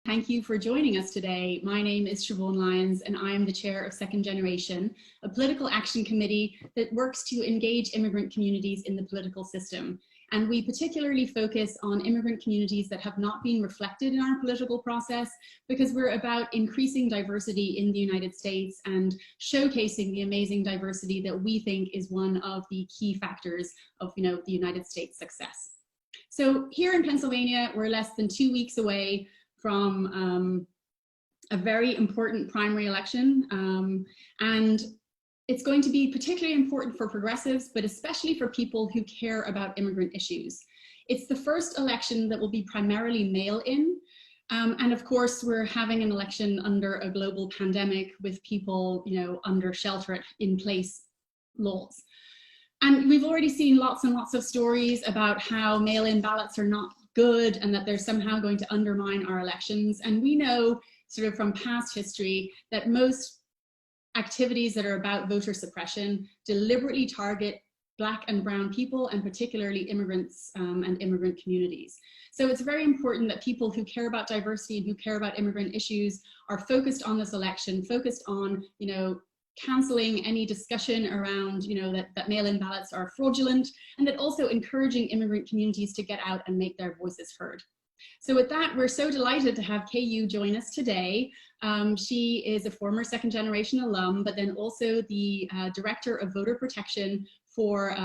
Thank you for joining us today. My name is Siobhan Lyons and I am the chair of Second Generation, a political action committee that works to engage immigrant communities in the political system. And we particularly focus on immigrant communities that have not been reflected in our political process, because we're about increasing diversity in the United States and showcasing the amazing diversity that we think is one of the key factors of the United States' success. So here in Pennsylvania, we're less than 2 weeks away from a very important primary election. And it's going to be particularly important for progressives, but especially for people who care about immigrant issues. It's the first election that will be primarily mail-in. And of course, we're having an election under a global pandemic with people, under shelter-in-place laws. And we've already seen lots and lots of stories about how mail-in ballots are not good and that they're somehow going to undermine our elections. And we know sort of from past history that most activities that are about voter suppression deliberately target Black and brown people, and particularly immigrants and immigrant communities. So it's very important that people who care about diversity and who care about immigrant issues are focused on this election, focused on, canceling any discussion around, that mail-in ballots are fraudulent, and that also encouraging immigrant communities to get out and make their voices heard. So with that, we're so delighted to have KU join us today. She is a former Second Generation alum, but then also the Director of Voter Protection for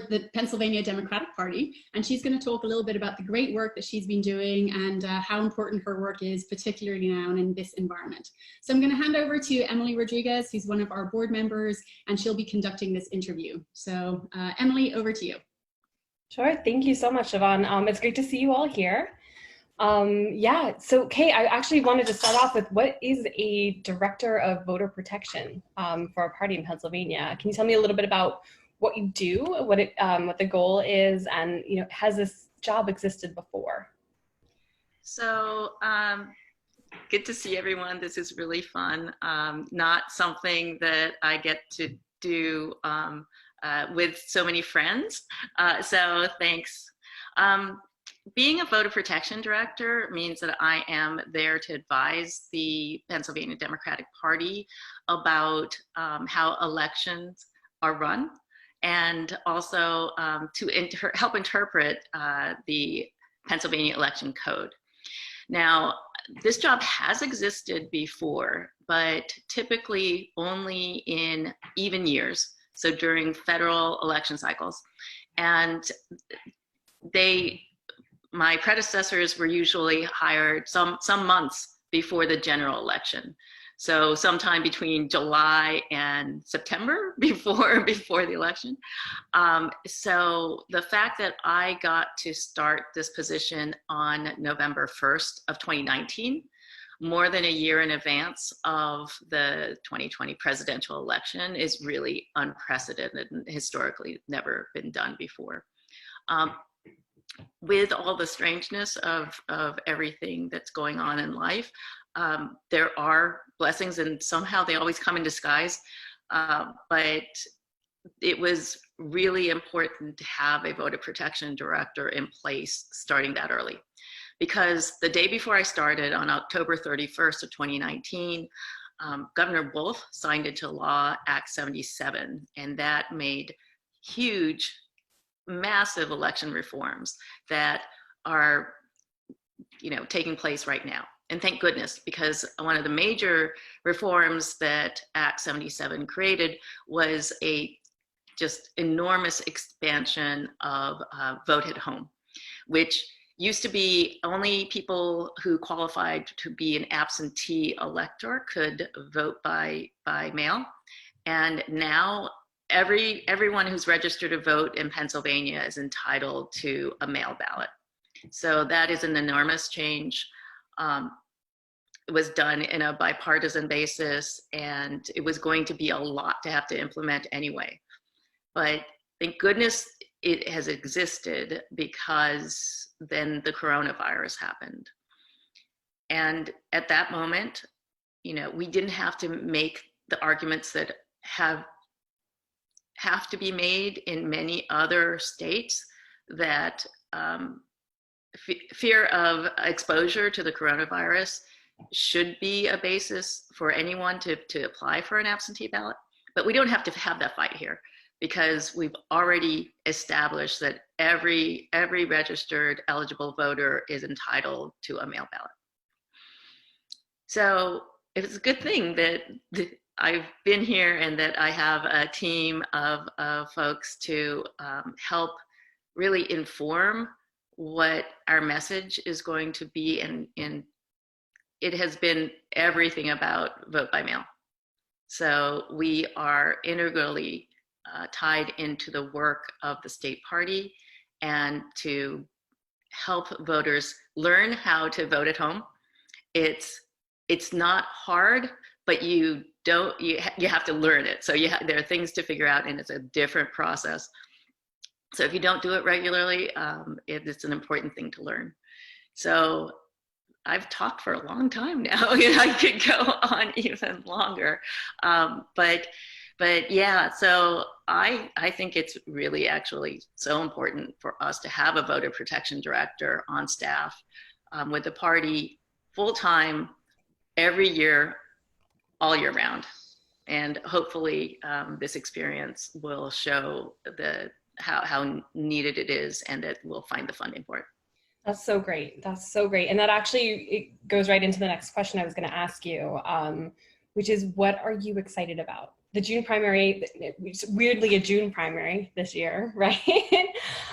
the Pennsylvania Democratic Party. And she's going to talk a little bit about the great work that she's been doing and how important her work is, particularly now in this environment. So I'm going to hand over to Emily Rodriguez, who's one of our board members, and she'll be conducting this interview. So Emily, over to you. Sure. Thank you so much, Siobhan. It's great to see you all here. So Kay, I actually wanted to start off with, what is a Director of Voter Protection for a party in Pennsylvania? Can you tell me a little bit about what you do, what the goal is, and has this job existed before? So good to see everyone. This is really fun. Not something that I get to do with so many friends. So thanks. Being a voter protection director means that I am there to advise the Pennsylvania Democratic Party about how elections are run, and also to help interpret the Pennsylvania Election Code. Now, this job has existed before, but typically only in even years, so during federal election cycles. And my predecessors were usually hired some months before the general election. So sometime between July and September before the election. So the fact that I got to start this position on November 1st of 2019, more than a year in advance of the 2020 presidential election, is really unprecedented and historically never been done before. With all the strangeness of everything that's going on in life, there are blessings, and somehow they always come in disguise. But it was really important to have a voter protection director in place starting that early. Because the day before I started, on October 31st of 2019, Governor Wolf signed into law Act 77, and that made huge, massive election reforms that are taking place right now. And thank goodness, because one of the major reforms that Act 77 created was a just enormous expansion of vote at home, which used to be only people who qualified to be an absentee elector could vote by mail. And now everyone who's registered to vote in Pennsylvania is entitled to a mail ballot. So that is an enormous change. It was done in a bipartisan basis, and it was going to be a lot to have to implement anyway. But thank goodness it has existed, because then the coronavirus happened. And at that moment, we didn't have to make the arguments that have to be made in many other states, that fear of exposure to the coronavirus should be a basis for anyone to apply for an absentee ballot. But we don't have to have that fight here, because we've already established that every registered eligible voter is entitled to a mail ballot. So it's a good thing that I've been here and that I have a team of folks to help really inform what our message is going to be, and it has been everything about vote by mail. So we are integrally tied into the work of the state party, and to help voters learn how to vote at home. It's not hard, but you have to learn it. So there are things to figure out, and it's a different process. So if you don't do it regularly, it's an important thing to learn. So I've talked for a long time now. I could go on even longer, but yeah. So I think it's really actually so important for us to have a voter protection director on staff with the party full time every year, all year round, and hopefully this experience will show how needed it is, and that we'll find the funding for it. That's so great. That's so great. And that actually, it goes right into the next question I was going to ask you, which is, what are you excited about? The June primary, it's weirdly a June primary this year, right?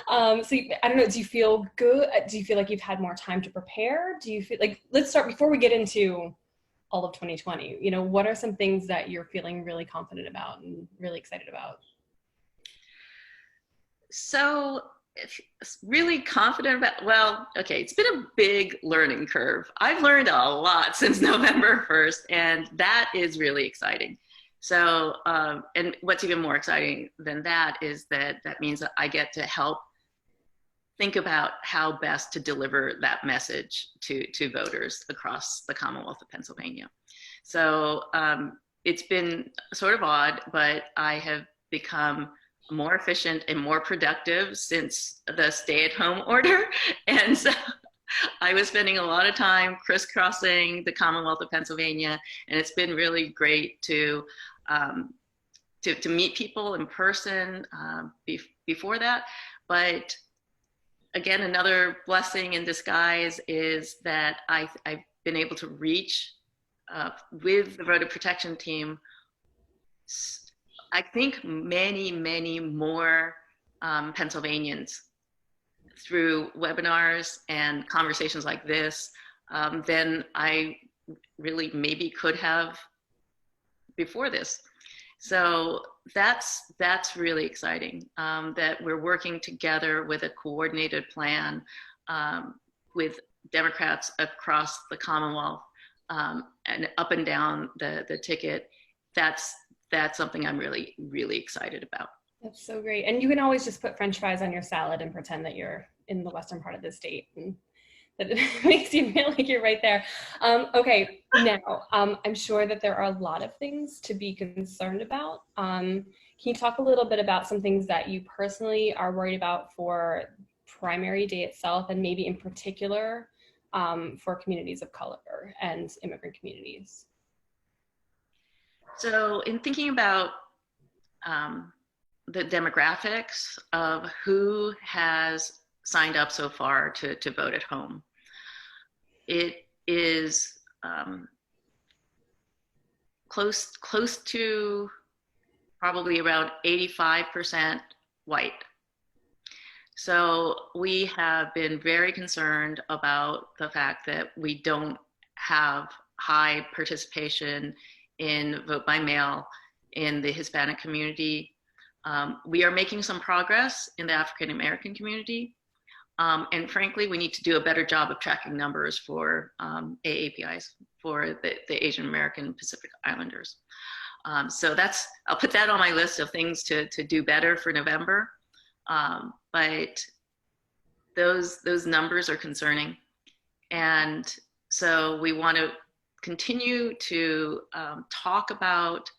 So I don't know, do you feel good? Do you feel like you've had more time to prepare? Do you feel like, let's start before we get into all of 2020, what are some things that you're feeling really confident about and really excited about? So really confident about, well, okay, it's been a big learning curve. I've learned a lot since November 1st, and that is really exciting. So, and what's even more exciting than that is that means that I get to help think about how best to deliver that message to voters across the Commonwealth of Pennsylvania. So it's been sort of odd, but I have become more efficient and more productive since the stay-at-home order. And so I was spending a lot of time crisscrossing the Commonwealth of Pennsylvania, and it's been really great to meet people in person before that. But again, another blessing in disguise is that I've been able to reach with the voter protection team, I think many more Pennsylvanians through webinars and conversations like this than I really maybe could have before this. So that's really exciting, that we're working together with a coordinated plan with Democrats across the Commonwealth and up and down the ticket. That's something I'm really, really excited about. That's so great. And you can always just put French fries on your salad and pretend that you're in the western part of the state, and that it makes you feel like you're right there. Okay, now, I'm sure that there are a lot of things to be concerned about. Can you talk a little bit about some things that you personally are worried about for primary day itself, and maybe in particular for communities of color and immigrant communities? So in thinking about the demographics of who has signed up so far to vote at home, it is close to probably around 85% white. So we have been very concerned about the fact that we don't have high participation in vote by mail in the Hispanic community. We are making some progress in the African American community. And frankly, we need to do a better job of tracking numbers for AAPIs, for the Asian American Pacific Islanders. So I'll put that on my list of things to do better for November. But those numbers are concerning. And so we want to continue to talk about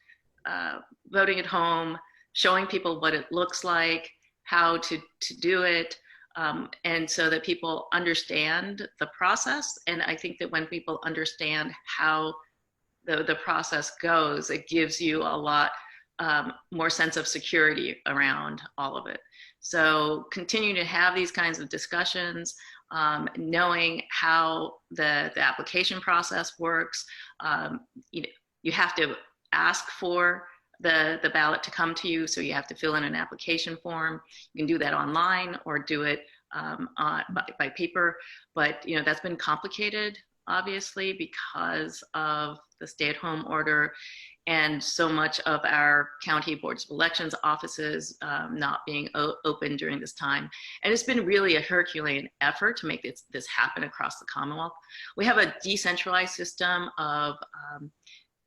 voting at home, showing people what it looks like, how to do it, and so that people understand the process. And I think that when people understand how the process goes, it gives you a lot more sense of security around all of it. So continue to have these kinds of discussions, knowing how the application process works. You have to ask for the ballot to come to you, so you have to fill in an application form. You can do that online or do it by paper, but that's been complicated, obviously, because of the stay-at-home order and so much of our county boards of elections offices not being open during this time. And it's been really a Herculean effort to make this happen across the Commonwealth. We have a decentralized system of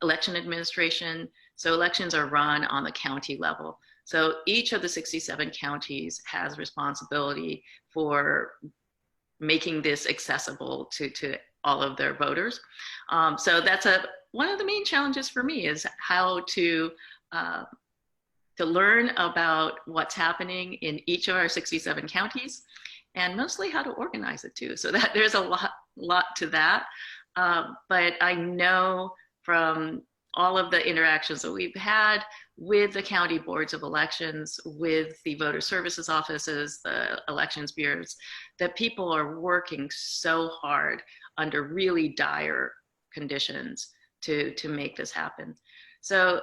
election administration. So elections are run on the county level. So each of the 67 counties has responsibility for making this accessible to all of their voters. So that's one of the main challenges for me, is how to learn about what's happening in each of our 67 counties, and mostly how to organize it too. So that there's a lot to that. But I know from all of the interactions that we've had with the county boards of elections, with the voter services offices, the elections bureaus, that people are working so hard under really dire conditions to make this happen. So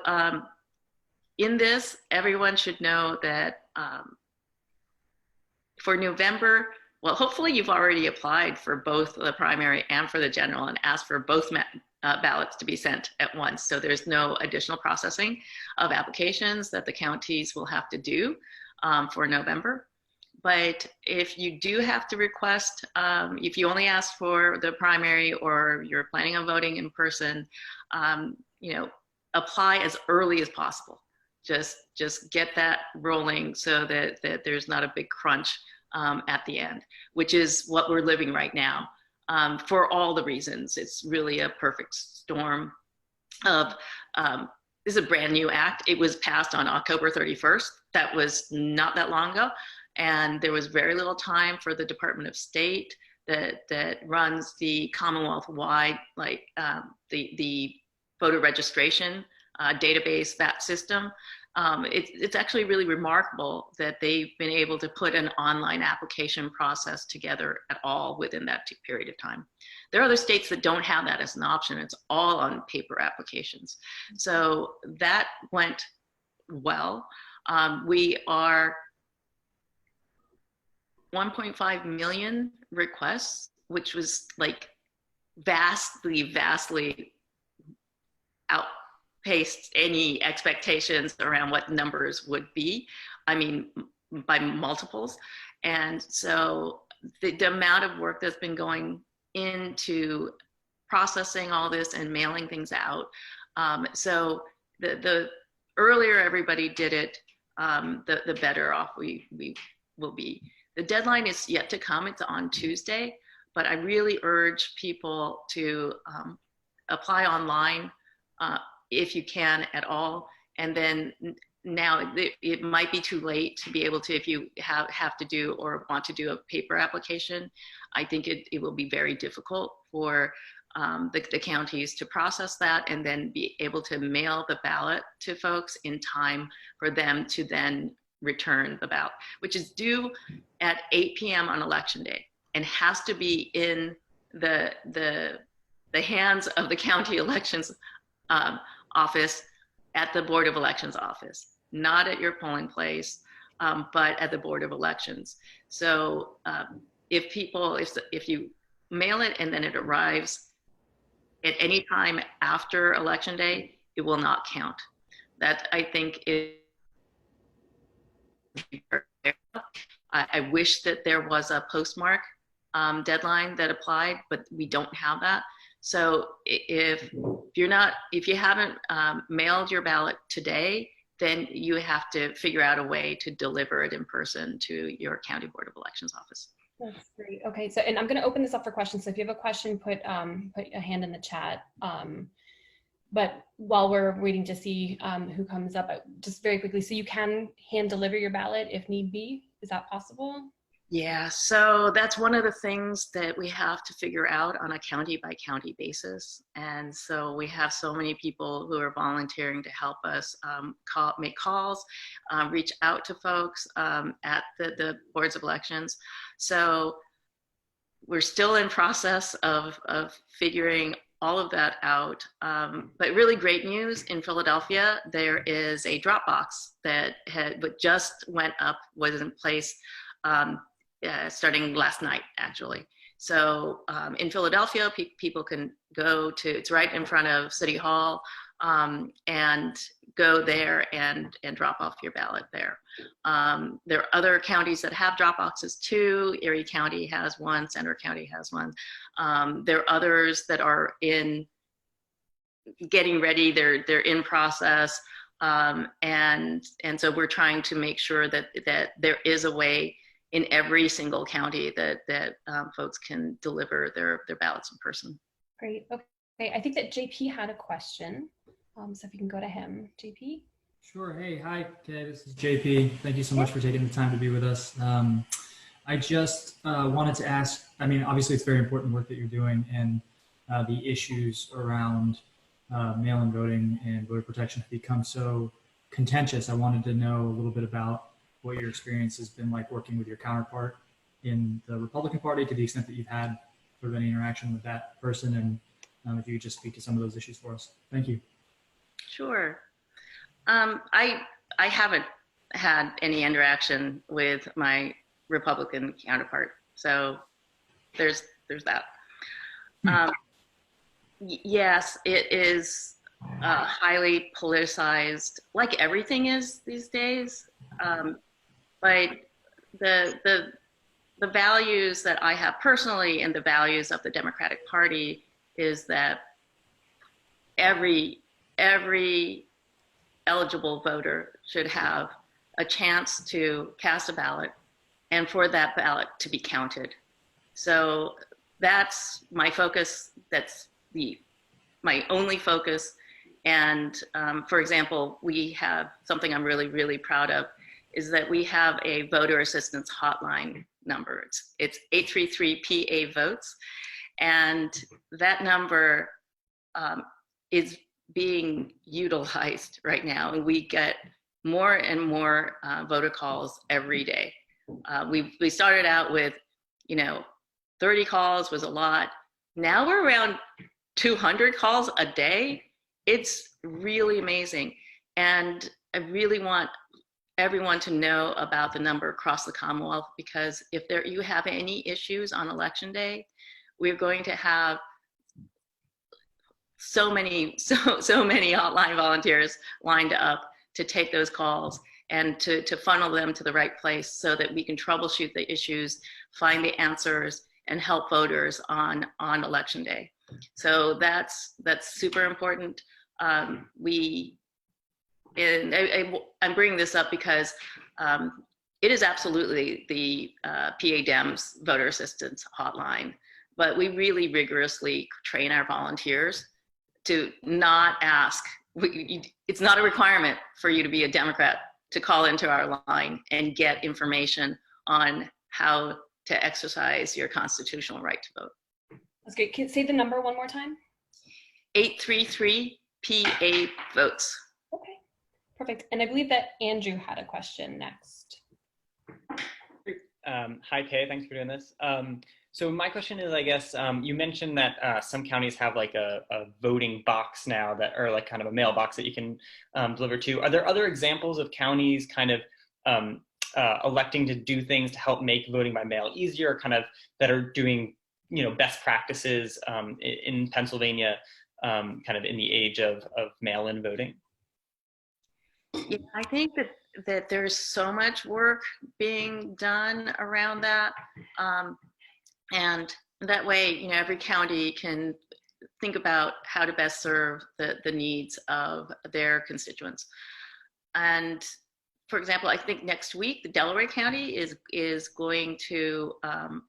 in this, everyone should know that for November, well, hopefully you've already applied for both the primary and for the general and asked for both ballots to be sent at once. So there's no additional processing of applications that the counties will have to do for November. But if you do have to request, if you only ask for the primary or you're planning on voting in person, apply as early as possible. Just get that rolling so that there's not a big crunch at the end, which is what we're living right now. For all the reasons. It's really a perfect storm of, this is a brand new act. It was passed on October 31st. That was not that long ago. And there was very little time for the Department of State that runs the Commonwealth-wide, like the voter registration database, that system. It's actually really remarkable that they've been able to put an online application process together at all within that period of time. There are other states that don't have that as an option. It's all on paper applications. So that went well. We are 1.5 million requests, which was like vastly outpaced any expectations around what numbers would be. I mean, by multiples. And so the amount of work that's been going into processing all this and mailing things out. So the earlier everybody did it, the better off we will be. The deadline is yet to come. It's on Tuesday, but I really urge people to apply online if you can at all. And then now it might be too late to be able to, if you have to do or want to do a paper application. I think it will be very difficult for the counties to process that and then be able to mail the ballot to folks in time for them to then return the ballot, which is due at 8 p.m. on election day and has to be in the hands of the county elections office at the Board of Elections office, not at your polling place, but at the Board of Elections. So if you mail it and then it arrives at any time after election day, it will not count. That, I think, is, I wish that there was a postmark deadline that applied, but we don't have that. So if you haven't mailed your ballot today, then you have to figure out a way to deliver it in person to your County Board of Elections office. That's great. Okay, so, and I'm going to open this up for questions. So if you have a question, put a hand in the chat. But while we're waiting to see who comes up, just very quickly, so you can hand deliver your ballot if need be. Is that possible? Yeah, so that's one of the things that we have to figure out on a county by county basis. And so we have so many people who are volunteering to help us make calls, reach out to folks at the boards of elections. So we're still in process of figuring all of that out. But really great news in Philadelphia, there is a Dropbox that just was in place starting last night, actually. So in Philadelphia, people can go to, it's right in front of City Hall, and go there and drop off your ballot there. There are other counties that have drop boxes too. Erie County has one, Center County has one. There are others that are in getting ready, they're in process. And so we're trying to make sure that there is a way in every single county that folks can deliver their ballots in person. Great. Okay. I think that JP had a question. So if you can go to him, JP. Sure. Hey, hi, Kay. This is JP. Thank you so much for taking the time to be with us. I just wanted to ask, I mean, obviously it's very important work that you're doing, and the issues around mail-in voting and voter protection have become so contentious. I wanted to know a little bit about what your experience has been like working with your counterpart in the Republican Party, to the extent that you've had sort of any interaction with that person, and if you could just speak to some of those issues for us. Thank you. Sure. I haven't had any interaction with my Republican counterpart, so there's that. Yes, it is highly politicized, like everything is these days. But the values that I have personally and the values of the Democratic Party is that every eligible voter should have a chance to cast a ballot and for that ballot to be counted. So that's my focus. That's my only focus. And for example, we have something I'm really, really proud of, is that we have a voter assistance hotline number. It's 833-PA-VOTES. And that number is being utilized right now. And we get more and more voter calls every day. We started out with, 30 calls was a lot. Now we're around 200 calls a day. It's really amazing. And I really want everyone to know about the number across the Commonwealth, because if you have any issues on election day, we're going to have so many hotline volunteers lined up to take those calls and to funnel them to the right place so that we can troubleshoot the issues, find the answers, and help voters on election day. So that's super important. I'm bringing this up because it is absolutely the PA Dems voter assistance hotline, but we really rigorously train our volunteers to not ask. It's not a requirement for you to be a Democrat to call into our line and get information on how to exercise your constitutional right to vote. That's great. Can you say the number one more time? 833-PA-VOTES. Okay, perfect. And I believe that Andrew had a question next. Hi, Kay. Thanks for doing this. So my question is, I guess, you mentioned that some counties have like a voting box now or like kind of a mailbox that you can deliver to. Are there other examples of counties kind of electing to do things to help make voting by mail easier, kind of that are doing, best practices in Pennsylvania, kind of in the age of mail-in voting? Yeah, I think that there's so much work being done around that. And that way, every county can think about how to best serve the needs of their constituents. And for example, I think next week, the Delaware County is going to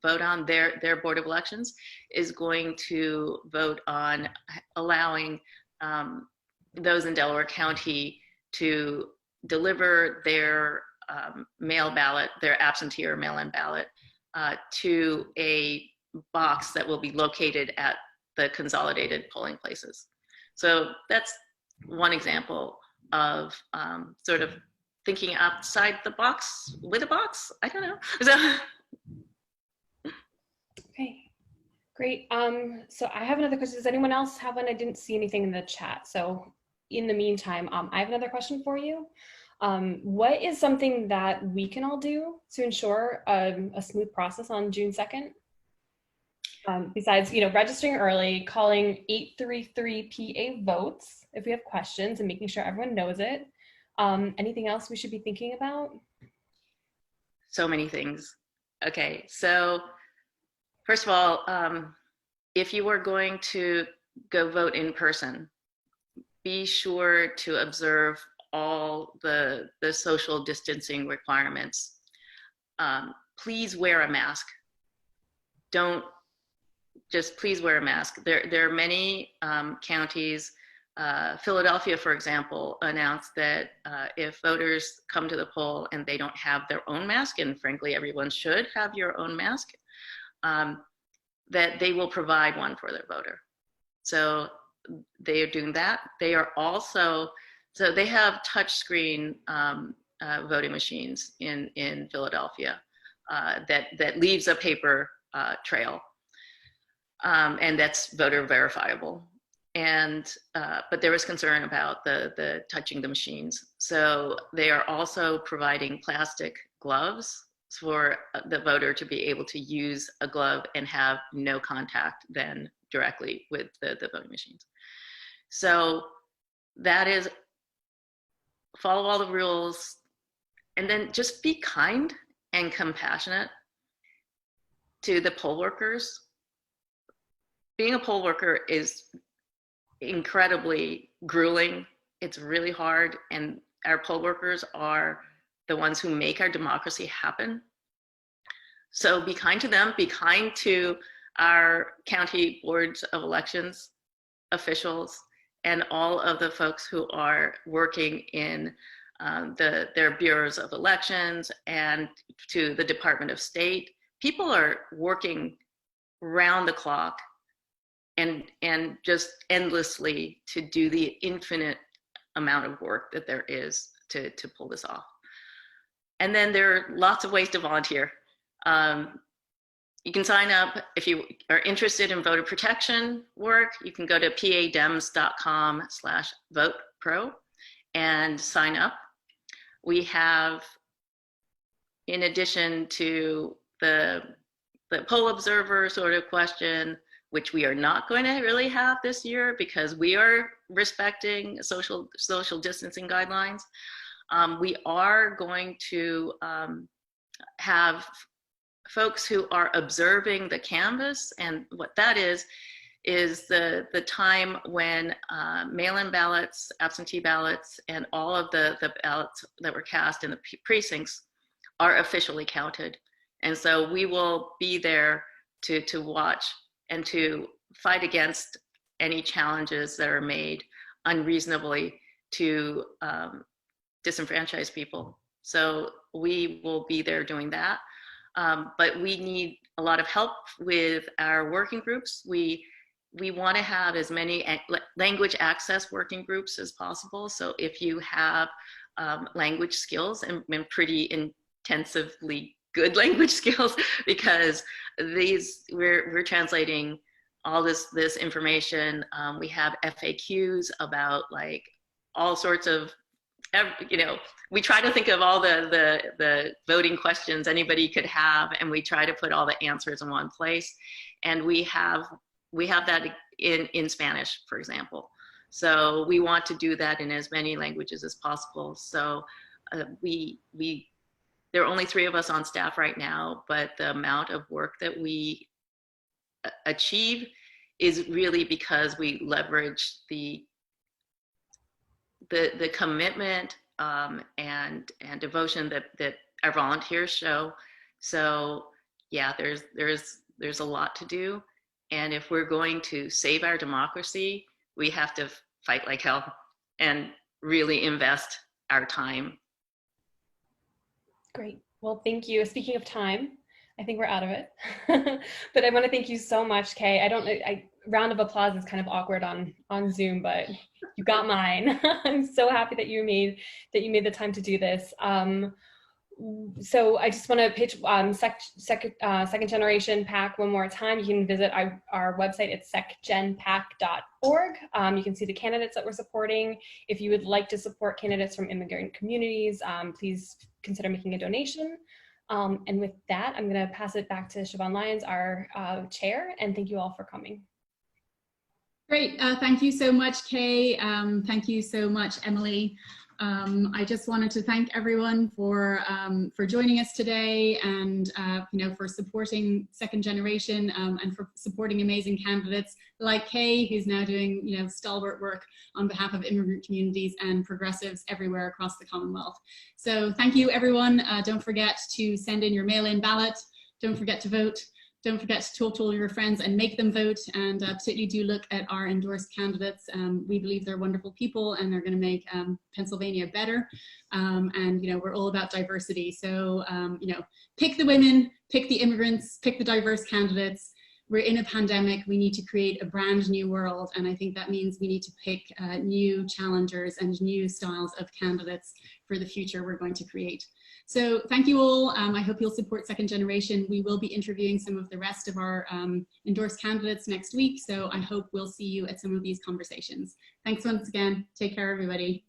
vote on their Board of Elections, is going to vote on allowing those in Delaware County to deliver their mail ballot, their absentee or mail-in ballot, to a box that will be located at the consolidated polling places. So that's one example of sort of thinking outside the box with a box. I don't know. So, Okay, great. So I have another question. Does anyone else have one? I didn't see anything in the chat. So in the meantime, I have another question for you. What is something that we can all do to ensure a smooth process on June 2nd? Besides, registering early, calling 833-PA-VOTES if we have questions and making sure everyone knows it. Anything else we should be thinking about? so many things. Okay, so first of all, if you are going to go vote in person, be sure to observe all the social distancing requirements. Please wear a mask. Please wear a mask. There are many counties. Philadelphia, for example, announced that if voters come to the poll and they don't have their own mask, and frankly, everyone should have your own mask, that they will provide one for their voter. So they are doing that. They are also, so they have touchscreen voting machines in Philadelphia that leaves a paper trail, and that's voter verifiable. And but there was concern about the touching the machines. So they are also providing plastic gloves for the voter to be able to use a glove and have no contact then directly with the voting machines. So that is, follow all the rules, and then just be kind and compassionate to the poll workers. Being a poll worker is incredibly grueling. It's really hard, and our poll workers are the ones who make our democracy happen. So be kind to them, be kind to our county boards of elections officials and all of the folks who are working in their bureaus of elections and to the Department of State. People are working round the clock and just endlessly to do the infinite amount of work that there is to pull this off. And then there are lots of ways to volunteer. You can sign up if you are interested in voter protection work. You can go to padems.com/votepro and sign up. We have, in addition to the poll observer sort of question, which we are not going to really have this year because we are respecting social distancing guidelines. We are going to have folks who are observing the canvas, and what that is the time when mail-in ballots, absentee ballots, and all of the ballots that were cast in the precincts are officially counted. And so we will be there to watch and to fight against any challenges that are made unreasonably to disenfranchise people. So we will be there doing that. But we need a lot of help with our working groups. We want to have as many language access working groups as possible. So if you have language skills and pretty intensively good language skills, because we're translating all this information. We have FAQs about like all sorts of, we try to think of all the voting questions anybody could have, and we try to put all the answers in one place. And we have that in Spanish, for example. So we want to do that in as many languages as possible. So there are only 3 of us on staff right now, but the amount of work that we achieve is really because we leverage the commitment and devotion that our volunteers show. So yeah, there's a lot to do, and if we're going to save our democracy, we have to fight like hell and really invest our time. Great. Well, thank you. Speaking of time, I think we're out of it. But I want to thank you so much, Kay. Round of applause is kind of awkward on Zoom, but you got mine. I'm so happy that you made the time to do this. So I just want to pitch Second Generation PAC one more time. You can visit our website. It's secgenpac.org. You can see the candidates that we're supporting. If you would like to support candidates from immigrant communities, please consider making a donation. And with that, I'm going to pass it back to Siobhan Lyons, our chair, and thank you all for coming. Great. Thank you so much, Kay. Thank you so much, Emily. I just wanted to thank everyone for joining us today, and for supporting Second Generation, and for supporting amazing candidates like Kay, who's now doing stalwart work on behalf of immigrant communities and progressives everywhere across the Commonwealth. So thank you, everyone. Don't forget to send in your mail-in ballot. Don't forget to vote. Don't forget to talk to all your friends and make them vote, and particularly do look at our endorsed candidates. We believe they're wonderful people and they're going to make Pennsylvania better. And we're all about diversity. So pick the women, pick the immigrants, pick the diverse candidates. We're in a pandemic. We need to create a brand new world, and I think that means we need to pick new challengers and new styles of candidates for the future we're going to create. So thank you all. I hope you'll support Second Generation. We will be interviewing some of the rest of our endorsed candidates next week, so I hope we'll see you at some of these conversations. Thanks once again. Take care, everybody.